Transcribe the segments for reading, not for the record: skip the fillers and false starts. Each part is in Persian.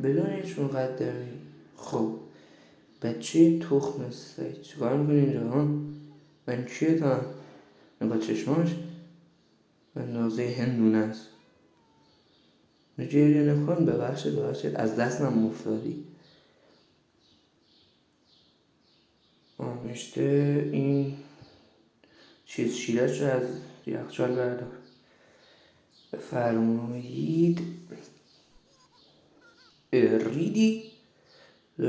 بدون هیچ مقدمی. خب بچه تخم سگ چیکار میکنی اینجا ها؟ من کیه تا؟ نگاه چشماش اندازه هندونه است. گریه نکن. ببخشید از دستم افتادی. میشته این چیز شیرش رو از یخچال بردار. بفرمایید. ریدی؟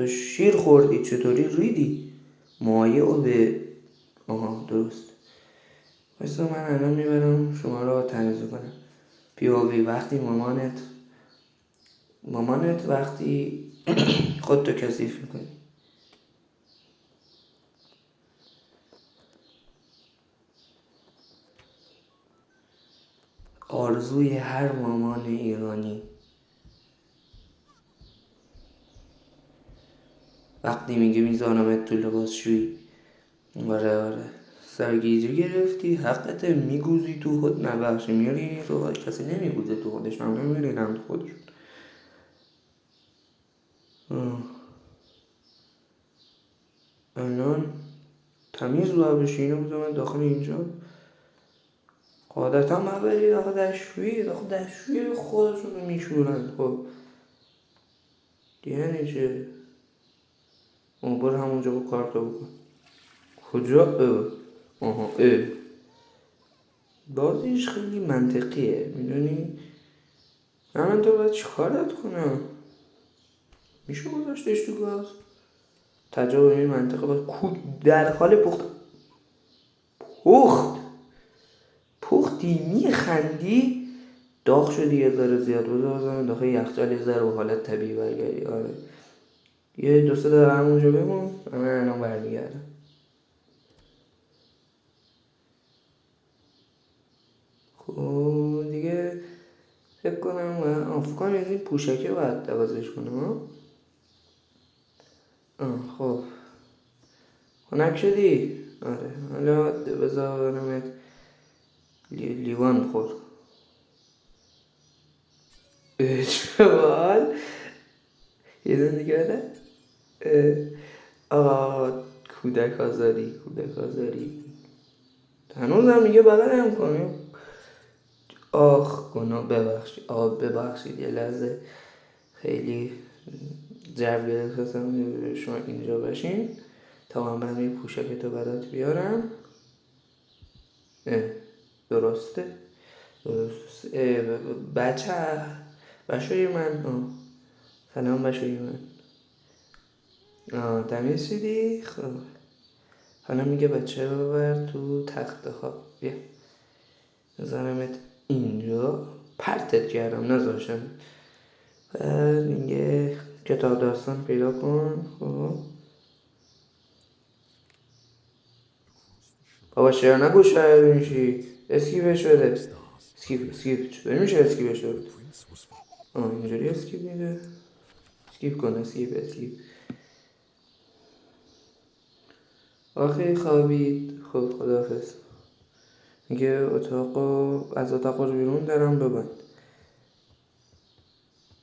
شیر خوردی چطوری ریدی؟ مایه و به درست. بسا من الان میبرم شما رو تمیز کنم. پیووی وقتی مامانت وقتی خودتو کثیف میکنی. آرزوی هر مامان ایرانی وقتی میگه میذارمت تو لباسشویی. آره سرگیجه گرفتی حقته. میگوزی تو خود نبخشی میرینی تو خود. کسی نمیگوزه تو خودش. من نمیرینم تو خودشون. الان تمیز باید بشی. اینو بذار من داخل اینجا. قاعدتا باید بری داخل دستشویی خودشونو میشورن. خب یعنی چه؟ برو همونجا با کارتو بکن. کجا؟ بازیش خیلی منطقیه میدونی. من تو باید چیکارت کنم؟ میشه گذاشتش تو گاز؟ تجربه این منطقه باید در حال پختی میخندی. داغ شدی یه ذره زیاد. بذارم داخل یخچال یه ذره و حالت طبیعی برگردی. آره یه دو سه دقیقه همونجا بمون. من الان برمیگردم. خب دیگه فکر کنم از این پوشکه باید عوضش کنم. خب خنک شدی؟ آره حالا بذارمت لیوان خور. چوال یه دون دیگه بده. کودک آزاری هنوز هم میگه بغلم کنیم. گناه ببخشید یه لحظه خیلی جو گرفتم شما اینجا باشین تا من برم یه پوشکتو برات بیارم. درسته بچه من. سلام بچه من. تمیز شدی؟ خب حالا میگه بچه رو ببر تو تخت خواب. بیا بذارمت اینجا. پرتت کردم نذاشتم. بعد میگه کتاب داستان پیدا کن. خب بابا چرا نگو شاید میشی. اسکیپش بده. اسکیپ چطوری میشه اسکیپش بده؟ اینجوری اسکیپ میده. اسکیپ کن. اسکیپ آخه خوابید. خب خداحافظ. میگه از اتاق رو بیرون درم ببند.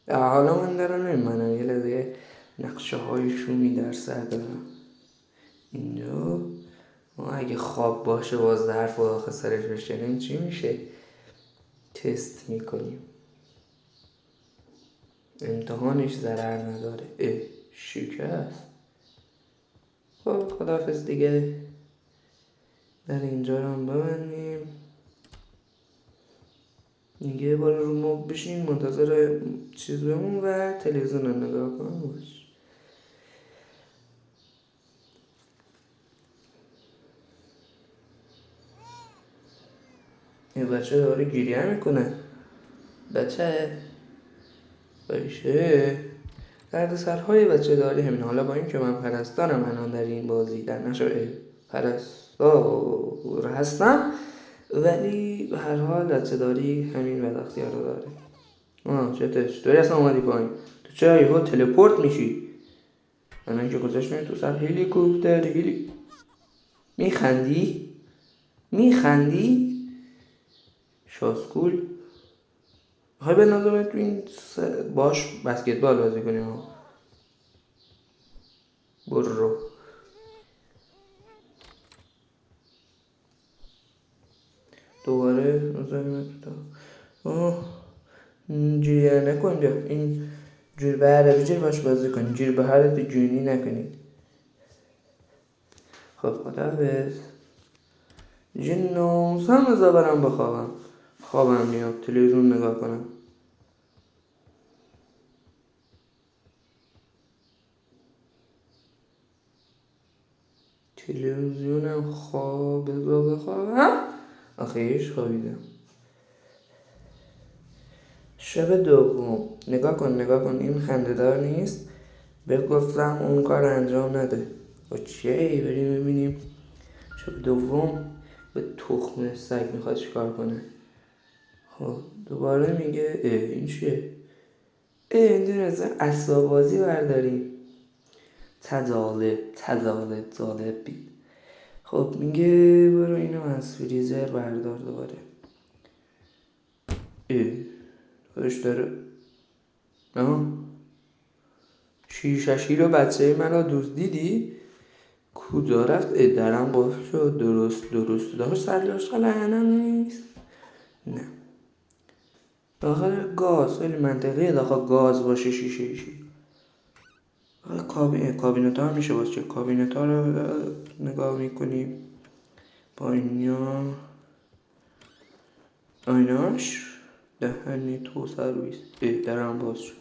حالا من درم نمیبندم. یه لحظه نقشه های شومی در سر دارم اینجا. ما اگه خواب باشه باز ظرف و آخه سرش بشکنیم چی میشه؟ تست میکنیم. امتحانش ضرر نداره. شکست. خب خداحافظ دیگه. در اینجا رو هم ببندیم. یه بار رو مبل بشین منتظر چیز بمون و تلویزیون رو نگاه کن باش. یه بچه داره گریه میکنه. بچه باشه. درد سرهای بچه داری همین. حالا با این که من پرستارم الان در این بازی در نشو پرستار هستم ولی به هر حال بچه داری همین بد اختیار رو داره. چطوری اصلا اومدی پایین؟ تو چرا یهو تلپورت میشی؟ الان که گذاشت میری تو سر هلیکوپتر میخندی؟ شاسکول میخوای به نظرم تو این باش بسکتبال بازی کنیم ها. برو دوباره نظرم تو اینجوری نکن بیا این جور به هر بجور باش بازی کنی جور به هر جونی نکنید. خب خداحافظ. دیگه ناموسم بذار برم بخوابم. خوابم میاد تلویزیون نگاه کنم. تلویزیونم خواب بذار بخوابم. آخیش خوابیدم. شب دوم نگاه کن این خنده‌دار نیست. به گفتم اون کار انجام نده. اوکی بریم ببینیم شب دوم به تخم سگ میخواد چیکار کنه. خب دوباره میگه این چیه؟ این دونه اسباب بازی برداریم. جالب بید. خب میگه برو اینو از فریزر بردار دوباره. خودش داره شیششی رو بچه منو دوست دیدی؟ کجا رفت؟ درم باز شد. درست داشت سرجاش قلنم نیست. نه داخل گاز خیلی منطقیه داخل گاز باشه شیشه ایشی. کابینت ها میشه باشه. کابینت ها رو نگاه میکنیم با آیناش دهنی تو سرویس. درم باز شد.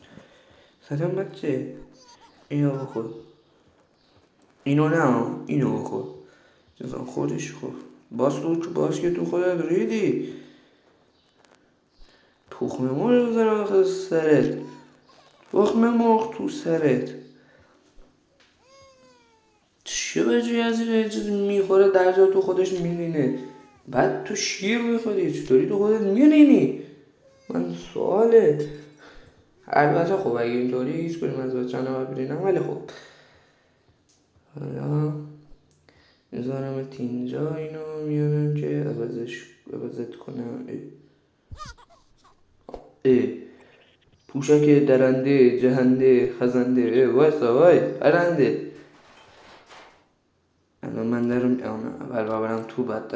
سلام بچه اینو بخور. اینو نه اینو بخور. جزا خودش خور. باز که تو خودت ریدی. تخم مرغ بزنم آخه سرت. تخم مرغ تو سرت. چه بجوی از این چیز میخوره در جا تو خودش میرینه. بعد تو شیر میخوری چطوری تو خودت میرینی؟ من سواله. البته خب اگه اینطوری هیچ کنیم از بچه نباید برینم ولی خب حالا میذارم اینجا اینو میانم که عوضت کنم. پوشک درنده جهنده خزنده وای پرنده. الان من درو برم تو بعد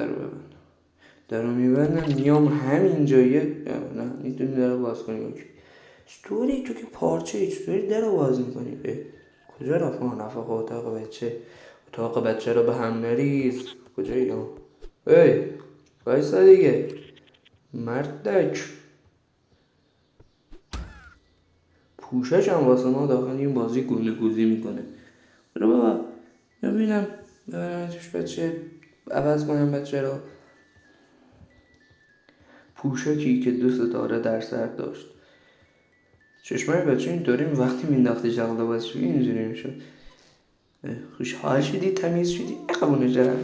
درو میبندم میام همین جایه. نه میتونی درو باز کنی. چطوری تو که پارچه چطوری درو باز میکنی؟ کجا رفت؟ رفت اتاق بچه رو به هم نریز. کجایی؟ وایسا دیگه مردک. پوشش هم واسه ما داخل این بازی گونه گوزی میکنه. برو بابا ببینم ببرمتش بچه عوض کنم بچه رو. پوشکی که 2 ستاره در سر داشت. چشمای بچه اینطوری وقتی مینداختی شغل بازی اینجوری میشد. خوشحال شدی تمیز شدی قبونه جرم.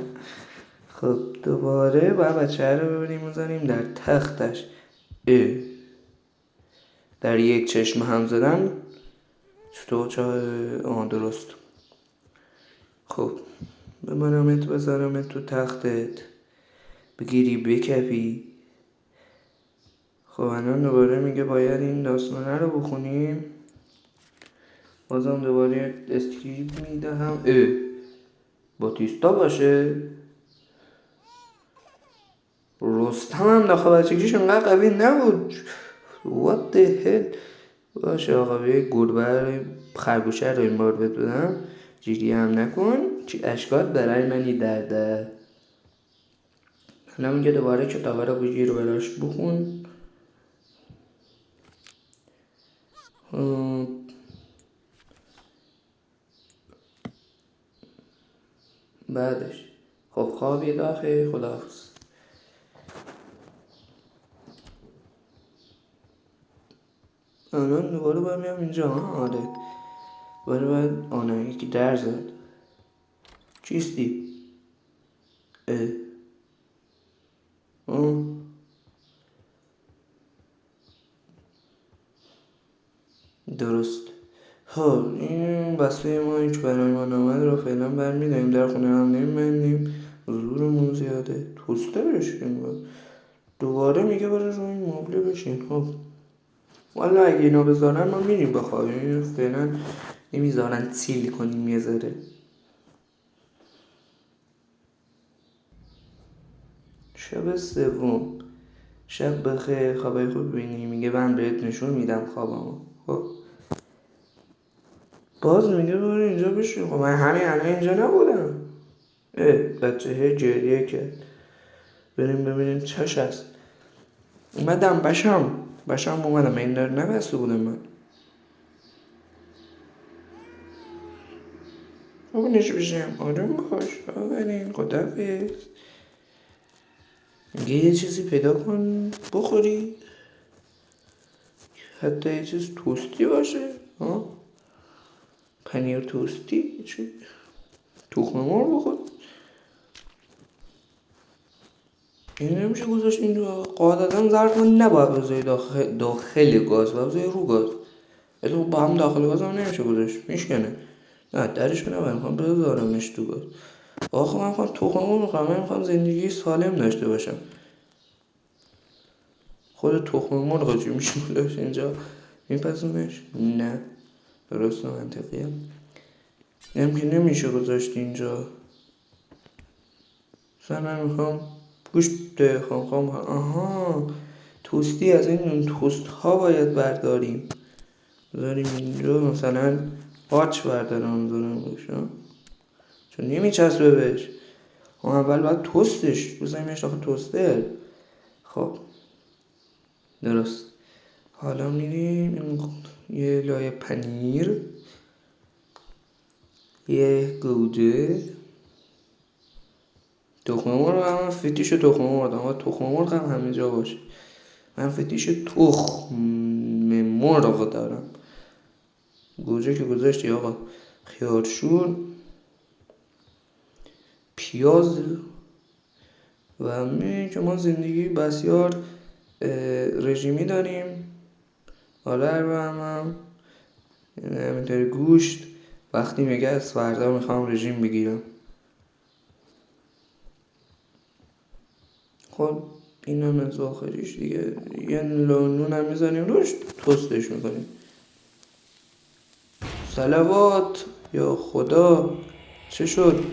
خب دوباره باید بچه رو ببینیم بزنیم در تختش. در یک چشم هم زدن چطور درست. خب بذارمت تو تختت بگیری بکپی. خب الان دوباره میگه باید این داستانه رو بخونیم. بازم دوباره اسکریپ میدهم. باتیستا باشه. رستم هم داخل بچگیش انقدر قوی نبود. What the hell. باشه آقا به گربه خرگوشه رو این بار بدونم. جیری هم نکن چی اشکال برای منی درده. حالا میگه دوباره کتابه رو بگیر رو براش بخون. بعدش خب خوابی داخل خداحافظ. الان دوباره باید میام اینجا. آره باید یکی در زد. چیستی؟ درست. خب این بسته ما هیچ برای ما نامد رو فعلا برمیداریم. در خونه هم نمیبندیم زورمون زیاده. توسته بشیم. دوباره میگه برای روی این مبله بشین. خب والا اگه اینا بذارن ما میریم بخوابیم، فعلا نمیذارن چیل کنیم یه ذره. شب سوم، شب بخیر، خوابای خوب ببینی. میگه من بهت نشون میدم خوابمو. خب باز میگه برو اینجا بشین. خب من همین الان اینجا نبودم. بچه گریه کرد. بریم ببینیم چش هست. اومدم بشم اومدم. این در نبسته بودم من. خب نشو بشیم. آروم باش. آورین خدافظ. میگه یه چیزی پیدا کن بخوری، حتی یه چیز توستی باشه. پنیر توستی، چی؟ تخم مرغ بخور. این نمیشه گذاشت اینجا. قاعدتا ظرف نباید بذاری داخل گاز، باید بذاری رو گاز. تو با هم داخل گاز هم نمیشه گذاشت، میشکنه. نه درشو نباید، میخوام بذارمش تو گاز. آخه من میخوام تخم مرغ بخورم. من میخوام زندگی سالم داشته باشم. خود تخم مرغ چی میشه گذاشت اینجا؟ میپسونش؟ نه درست و منطقیه. نمیشه گذاشت اینجا. مثلا میخوام گوشت بخوام. آها توستی، از این توست ها باید برداریم بذاریم اینجا. مثلا پاچ بردارم بذارم باشم، چون نمیچسبه بهش. اول باید توستش بزنیمش داخل توستر. خب درست. حالا میریم یه لایه پنیر، یه گوجه، تخم مرغ. هم فتیش تخم مرغ، اما تخم مرغ هم همه جا باشه. من فتیش تخم مرغ دارم. گوجه که گذاشتی آقا. خیارشور، پیاز و همین که ما زندگی بسیار رژیمی داریم. آره هم همینطوری گوشت. وقتی میگه از فردا میخوام رژیم بگیرم. خب این هم از آخریش دیگه. یه نون هم میزنیم روش، توستش میکنیم. صلوات یا خدا. چه شد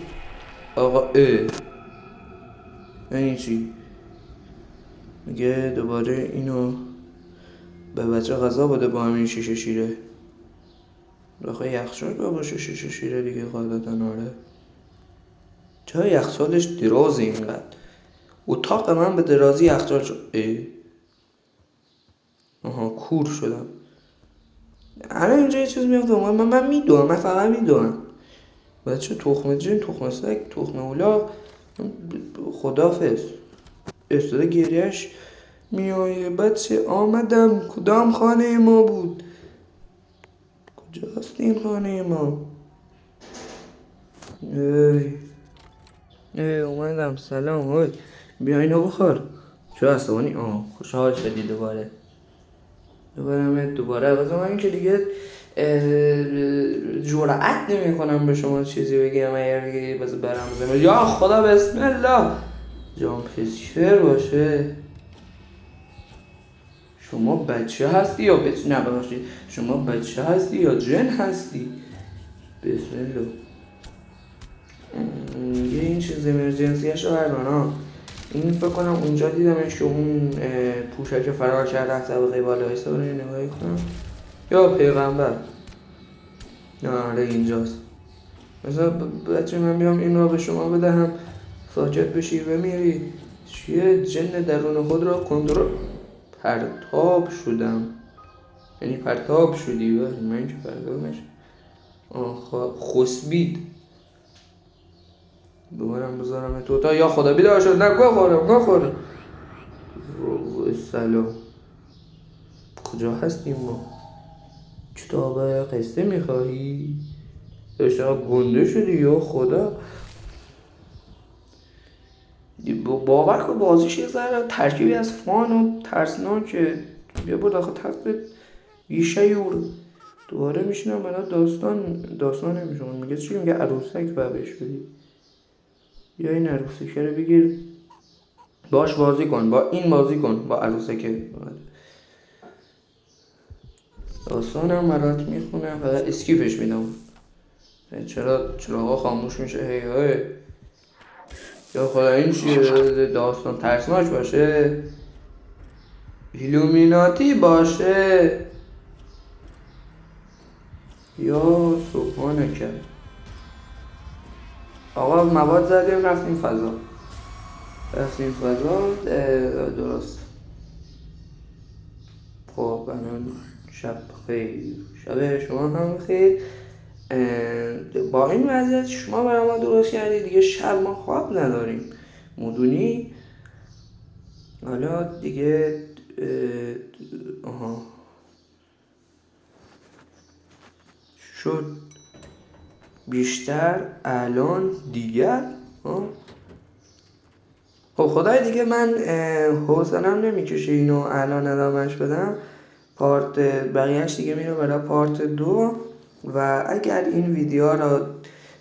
آقا؟ این چی؟ میگه دوباره اینو به بچه غذا بده با همین شیشه شیره. بخواه یخچال باشه شیشه شیره دیگه قاعدتا. آره چرا یخچالش درازه اینقدر؟ اتاق من به درازی یخچال شد. آها کور شدم. الان اینجا یه چیز میاد من میدونم. من فقط میدونم بچه تخم جن، تخم سگ، تخم اولاغ. خدافظ. استاده گریهش میایه. بچه آمدم. کدام خانه ما بود؟ کجاست این خانه ما؟ اومدم. سلام. های بیا اینو بخور. چرا عصبانی؟ خوشحال شدی دوباره بازم. من که دیگه جرأت نمی کنم به شما چیزی بگم. اگر دیگه برم بزنم یا خدا بسم الله جام پسچر باشه. شما بچه هستی یا ببخشید شما بچه هستی یا جن هستی؟ بسم الله. یه این چیز امرجنسی هشو بردارم. این فکر کنم اونجا دیدمش که اون پوشک فرار کرده از طبقه بالا ایستا. برای نگاهی کنم. یا پیغمبر. آره اینجاست. مثلا بچه من بیام این را به شما بدهم ساکت بشی بمیری. چیه؟ جن درون خود را کنترل. پرتاب شدم. یعنی پرتاب شدی؟ من که پرتاب نشد. خسبید. دوبارم بذارم تو تا یا خدا بیدار شد. نخورم. سلام. کجا هستیم ما؟ کتاب قصه میخواهی؟ داشته گنده شدی یا خدا. باور کن بازیش یه ذره ترکیبی از فان و ترسناکه. بیا بود آخه تخت یه شیور. دوباره میشینم برای داستان نمیشون. میگه چی؟ میگه عروسک بهش بدی. یا این عروسکه رو بگیر باش بازی کن. با این بازی کن با عروسکه. داستانم برات میخونم فقط اسکیپش میدم. چرا چراغا خاموش میشه هی یا خدا این چیه؟ داستان ترسناک باشه، ایلومیناتی باشه، یا سبحانکه. آقا مواد زدیم رفتیم فضا. درست. خب الان شب خیر، شب شما هم خیر. با این وضعیت شما برای ما درست کردی دیگه، شب ما خواب نداریم مدونی. حالا دیگه شد بیشتر الان دیگر. خب خدای دیگه من حوصله‌ام نمیکشه اینو الان ادامهش بدم. پارت بقیهش دیگه میره برای پارت 2. و اگر این ویدیو رو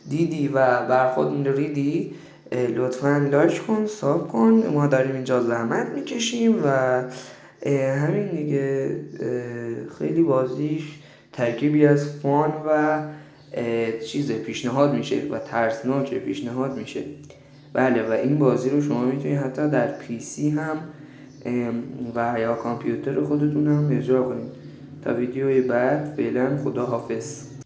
دیدی و برخورد ریدی لطفاً لایک کن، ساب کن. ما داریم اینجا زحمت میکشیم و همین دیگه. خیلی بازیش ترکیبی از فان و چیز پیشنهاد میشه و ترسناک پیشنهاد میشه. بله و این بازی رو شما میتونید حتی در پی سی هم و یا کامپیوتر خودتون هم اجرا کنید. تا ویدیوی بعد فعلا خدا حافظ.